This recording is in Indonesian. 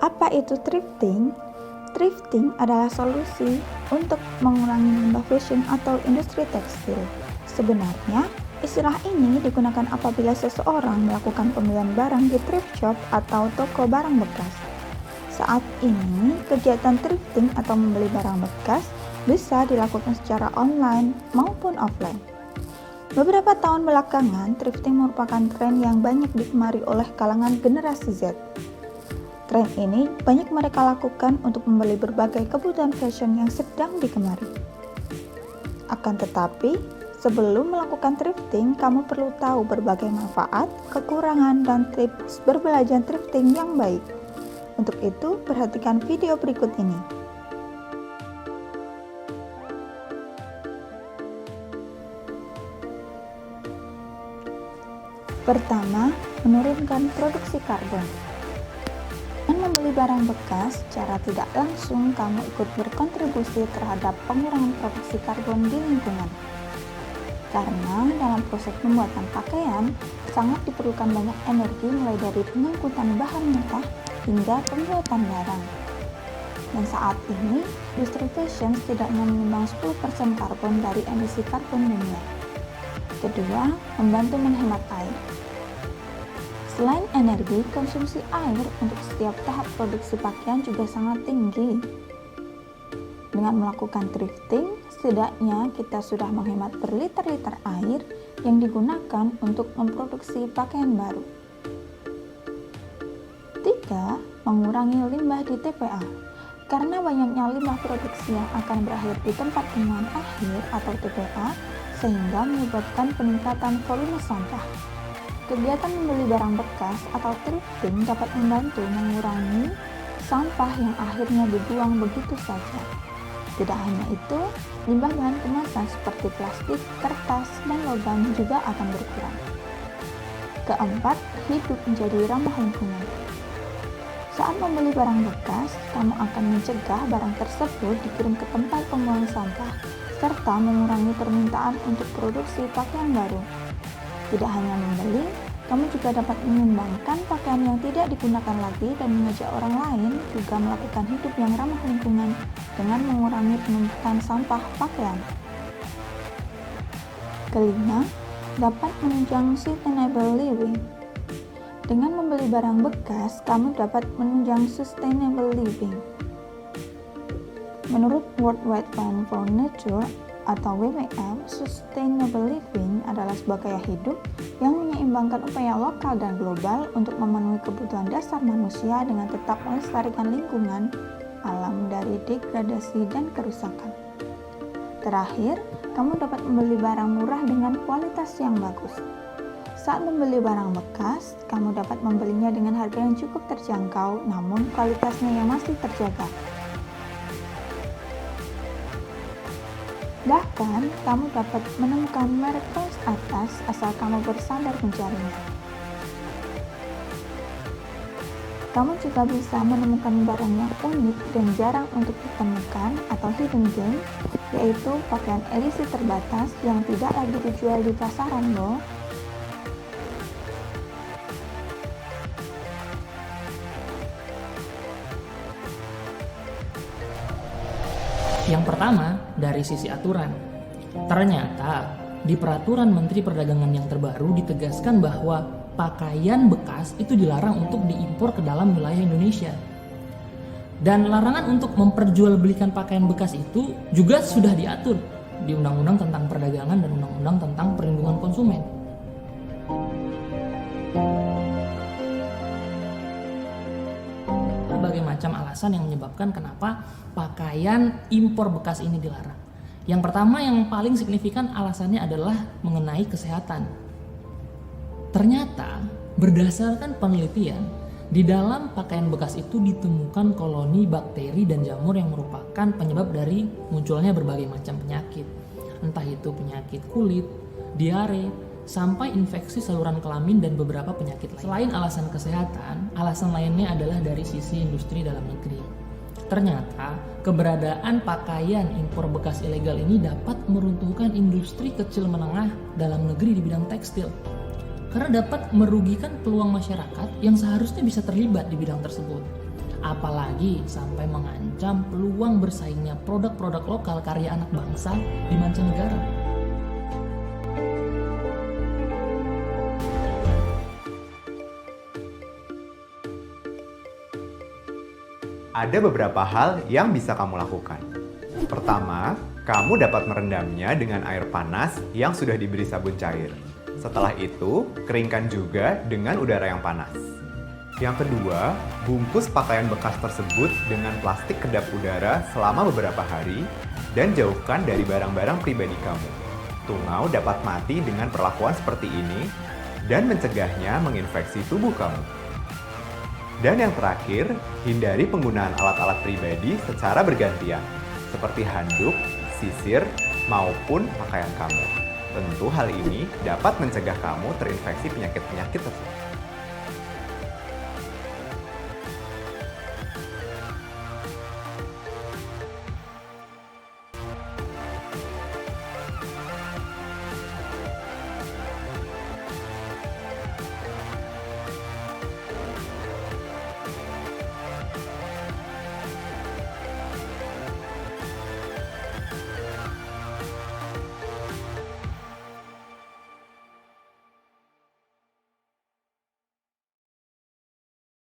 Apa itu thrifting? Thrifting adalah solusi untuk mengurangi limbah fashion atau industri tekstil. Sebenarnya, istilah ini digunakan apabila seseorang melakukan pembelian barang di thrift shop atau toko barang bekas. Saat ini, kegiatan thrifting atau membeli barang bekas bisa dilakukan secara online maupun offline. Beberapa tahun belakangan, thrifting merupakan tren yang banyak digemari oleh kalangan generasi Z. Tren ini banyak mereka lakukan untuk membeli berbagai kebutuhan fashion yang sedang digemari. Akan tetapi, sebelum melakukan thrifting, kamu perlu tahu berbagai manfaat, kekurangan, dan tips berbelanja thrifting yang baik. Untuk itu, perhatikan video berikut ini. Pertama, menurunkan produksi karbon. Dengan membeli barang bekas, secara tidak langsung kamu ikut berkontribusi terhadap pengurangan produksi karbon di lingkungan. Karena dalam proses pembuatan pakaian, sangat diperlukan banyak energi mulai dari pengangkutan bahan mentah hingga pembuatan barang. Dan saat ini, industri fashion setidaknya menyumbang 10% karbon dari emisi karbon dunia. Kedua, membantu menghemat air. Selain energi, konsumsi air untuk setiap tahap produksi pakaian juga sangat tinggi. Dengan melakukan thrifting, setidaknya kita sudah menghemat berliter-liter air yang digunakan untuk memproduksi pakaian baru. 3. Mengurangi limbah di TPA. Karena banyaknya limbah produksi yang akan berakhir di tempat pembuangan akhir atau TPA, sehingga menyebabkan peningkatan volume sampah. Kegiatan membeli barang bekas atau thrifting dapat membantu mengurangi sampah yang akhirnya dibuang begitu saja. Tidak hanya itu, limbah bahan kemasan seperti plastik, kertas, dan logam juga akan berkurang. Keempat, hidup menjadi ramah lingkungan. Saat membeli barang bekas, kamu akan mencegah barang tersebut dikirim ke tempat pembuangan sampah, serta mengurangi permintaan untuk produksi pakaian baru. Tidak hanya membeli, kamu juga dapat menyumbangkan pakaian yang tidak digunakan lagi dan mengajak orang lain juga melakukan hidup yang ramah lingkungan dengan mengurangi penumpukan sampah pakaian. Kelima, dapat menunjang sustainable living. Dengan membeli barang bekas, kamu dapat menunjang sustainable living. Menurut World Wide Fund for Nature atau WWF, sustainable living adalah sebuah gaya hidup yang menyeimbangkan upaya lokal dan global untuk memenuhi kebutuhan dasar manusia dengan tetap melestarikan lingkungan alam dari degradasi dan kerusakan. Terakhir, kamu dapat membeli barang murah dengan kualitas yang bagus. Saat membeli barang bekas, kamu dapat membelinya dengan harga yang cukup terjangkau, namun kualitasnya yang masih terjaga. Bahkan, kamu dapat menemukan merek kelas atas asal kamu bersandar mencarinya. Kamu juga bisa menemukan barang yang unik dan jarang untuk ditemukan atau hidden gem, yaitu pakaian edisi terbatas yang tidak lagi dijual di pasaran loh. Yang pertama, dari sisi aturan. Ternyata, di Peraturan Menteri Perdagangan yang terbaru ditegaskan bahwa pakaian bekas itu dilarang untuk diimpor ke dalam wilayah Indonesia. Dan larangan untuk memperjualbelikan pakaian bekas itu juga sudah diatur di Undang-Undang tentang Perdagangan dan Undang-Undang tentang Perlindungan Konsumen. Berbagai macam alasan yang menyebabkan kenapa pakaian impor bekas ini dilarang. Yang pertama yang paling signifikan alasannya adalah mengenai kesehatan. Ternyata berdasarkan penelitian, di dalam pakaian bekas itu ditemukan koloni bakteri dan jamur yang merupakan penyebab dari munculnya berbagai macam penyakit. Entah itu penyakit kulit, diare, sampai infeksi saluran kelamin dan beberapa penyakit lain. Selain alasan kesehatan, alasan lainnya adalah dari sisi industri dalam negeri. Ternyata, keberadaan pakaian impor bekas ilegal ini dapat meruntuhkan industri kecil menengah dalam negeri di bidang tekstil. Karena dapat merugikan peluang masyarakat yang seharusnya bisa terlibat di bidang tersebut. apalagi sampai mengancam peluang bersaingnya produk-produk lokal karya anak bangsa di mancanegara. Ada beberapa hal yang bisa kamu lakukan. Pertama, kamu dapat merendamnya dengan air panas yang sudah diberi sabun cair. Setelah itu, keringkan juga dengan udara yang panas. Yang kedua, bungkus pakaian bekas tersebut dengan plastik kedap udara selama beberapa hari dan jauhkan dari barang-barang pribadi kamu. Tungau dapat mati dengan perlakuan seperti ini dan mencegahnya menginfeksi tubuh kamu. Dan yang terakhir, hindari penggunaan alat-alat pribadi secara bergantian, seperti handuk, sisir, maupun pakaian kamu. Tentu hal ini dapat mencegah kamu terinfeksi penyakit-penyakit tersebut.